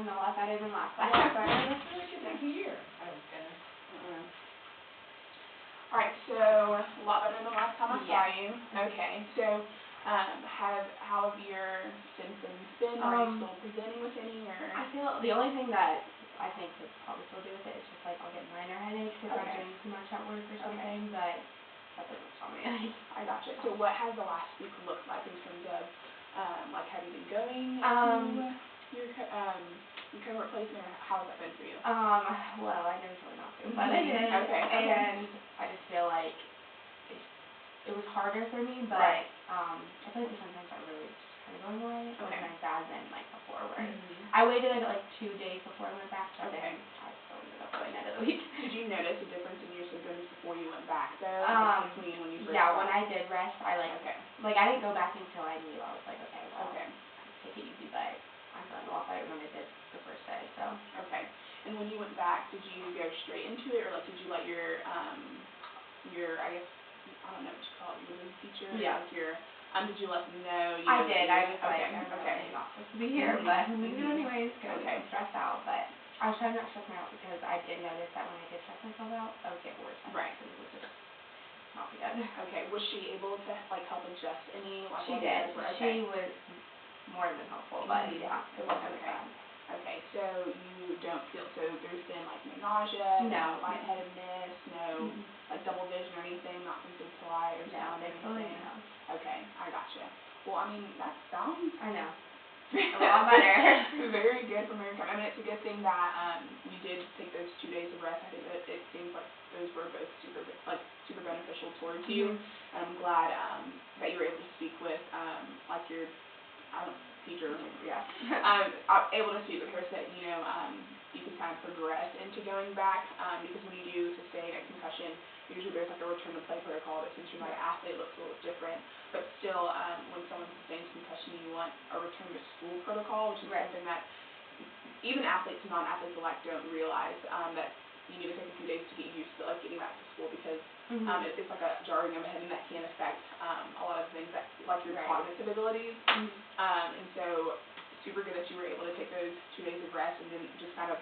and a lot better than last time. That's really good to hear. Oh, goodness. All right, so a lot better than the last time I saw you. Okay, so how have your symptoms been? Are you still presenting with any, or? I feel the only thing that I think could probably still do with it is just like I'll get minor headaches if I'm doing too much at work or something, but that doesn't stop me. I gotcha. So what has the last week looked like in terms of like have you been going to your cohort placement, or how has that been for you? Well, I never told not to, but I did. And I just feel like it was harder for me, but I feel like the symptoms are really just kind of going away. It wasn't as bad than like before, where I waited like 2 days before I went back, but then I still ended up going out of the week. Did you notice a difference in your symptoms before you went back though? Between when you first when I did rest, I like I didn't go back until I knew I was like, okay, well, take it easy, but I'm feeling a lot better than I did the first day, so. Okay. And when you went back, did you go straight into it, or like did you let your I guess, I don't know what you call it, your teacher? Yeah. Like your, did you let them know? I did. I was like, I'm really not supposed to be here, but I'm going to do it anyways because I'm stressed out. But I was trying not to stress me out because I did notice that when I did stress myself out, I would get worse. Right. It was just not good. Okay. Was she able to like help adjust any? Like, she did. She was more than helpful, but yeah, it wasn't bad. Okay, so you don't feel, so there's been like no nausea, no lightheadedness, no like double vision or anything, not sensitive to light or sound or anything? No. Okay, I gotcha. Well, I mean, that sounds I know. A lot better. Very good from your I mean, it's a good thing that you did take those 2 days of rest. I think that it seems like those were both super beneficial towards you. And I'm glad that you were able to speak with like your teacher, able to speak with her so that you can kind of progress into going back, because when you do sustain a concussion, usually there's like a return to play protocol, but since you're not an athlete, it looks a little different. But still, when someone sustains concussion, you want a return to school protocol, which is something that even athletes and non-athletes alike don't realize, that you need to take a few days to get used to like getting back to school, because it's like a jarring of the head, and that can affect a lot of things that like your cognitive abilities. And so super good that you were able to take those 2 days of rest, and then just kind of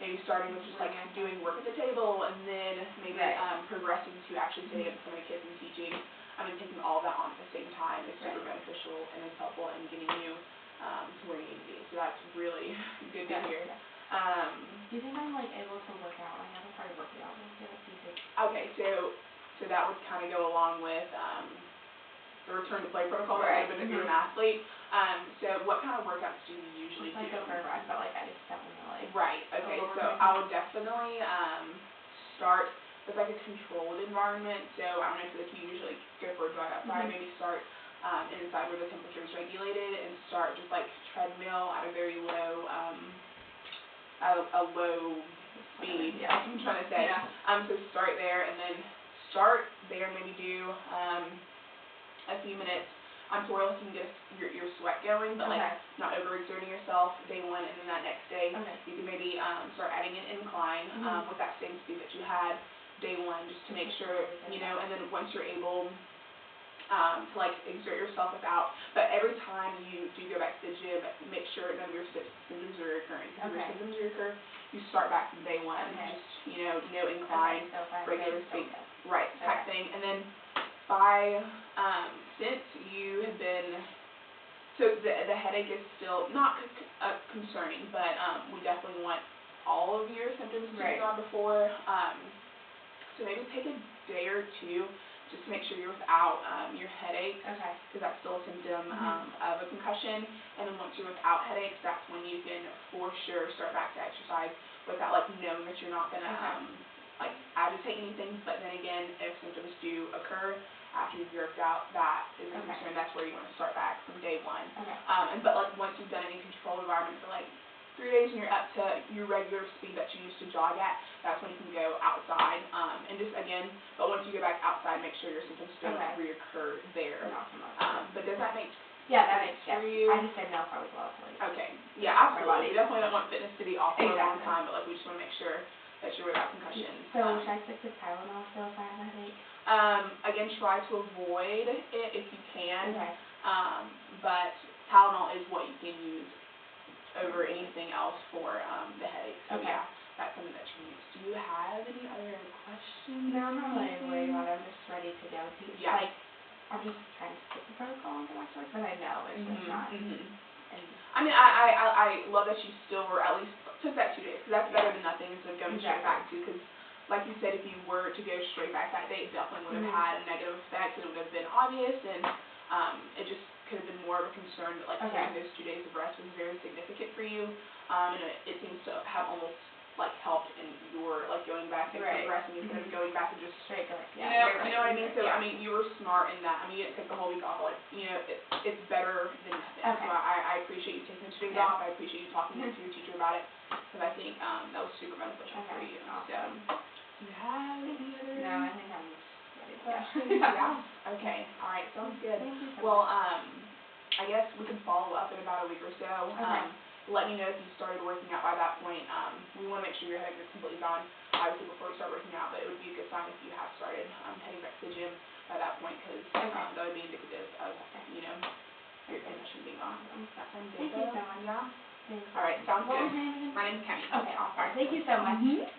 maybe starting with just like doing work at the table, and then maybe progressing to actually sitting up with some of the kids and teaching. I mean, taking all of that on at the same time is super beneficial and is helpful in getting you to where you need to be. So that's really good to hear. Do you think I'm like able to work out? I haven't started working out. Okay, so that would kind of go along with the return to play protocol that would have been if you're an athlete. So what kind of workouts do you usually do? I go for a run, but like I just don't really. Right. Okay. So I would definitely start with like a controlled environment. So I don't know if you usually go for a jog outside. Maybe start inside where the temperature is regulated, and start just like treadmill at a very low speed. Yeah, I'm trying to say. So start there, and then start there. Maybe do a few minutes to where you can get your sweat going, but like not overexerting yourself day one, and then that next day you can maybe start adding an incline with that same speed that you had day one, just to make sure, and then once you're able to like exert yourself without, but every time you do go back to the gym, make sure none of your symptoms are occurring. If your symptoms occur, you start back from day one, just no incline, regular speed, type thing, and then by since you have been, so the headache is still not concerning, but we definitely want all of your symptoms to be gone before. So maybe take a day or two just to make sure you're without your headaches, because that's still a symptom of a concussion. And then once you're without headaches, that's when you can for sure start back to exercise without like knowing that you're not gonna like agitate anything. But then again, if symptoms do occur after you've worked out, that is a concern. That's where you want to start back from day one. But like once you've done it in controlled environment for like 3 days and you're up to your regular speed that you used to jog at, that's when you can go outside. And just again, but once you go back outside, make sure your symptoms don't reoccur there. But does that make that makes sense for you? I just didn't know if I was allowed to like. Okay. Yeah, absolutely. We definitely don't want fitness to be off for a long time, but like we just want to make sure that you're without concussions. So should I stick to Tylenol still if I have a headache? Again, try to avoid it if you can. But Tylenol is what you can use over anything else for the headache. So Okay. yeah, that's something that you use. Do you have any other questions? No, I'm not really worried about it. I'm just ready to go. Yeah. Like, I'm just trying to skip the protocol and go back to work, but I know it's just not. And I mean, I love that you still were at least took that 2 days, because that's better than nothing instead of going straight back to, because like you said, if you were to go straight back that day, it definitely would have had a negative effect, and it would have been obvious, and it just could have been more of a concern that like taking those 2 days of rest was very significant for you, and it seems to have almost like helped in your like going back and progressing instead of going back and just straight go. you know what I mean? So I mean, you were smart in that. I mean, you didn't take the whole week off. Like, you know, it's better than nothing. Okay. So I appreciate you taking the 2 days off. I appreciate you talking to your teacher about it, because I think that was super beneficial for you. So, do you have any other? No, I think I'm just ready to go. Yeah. Okay. All right. Sounds good. Thank you so Well, much. I guess we can follow up in about a week or so. Let me know if you started working out by that point. We want to make sure your headache is completely gone, obviously, before you start working out, but it would be a good sign if you have started heading back to the gym by that point, because that would be indicative of, you know, your condition being gone. That sounds good. Thank you so much. Yeah. Thanks. All right. Sounds What good. was your name again? My name's Kemi. Okay, awesome. Thank you so much.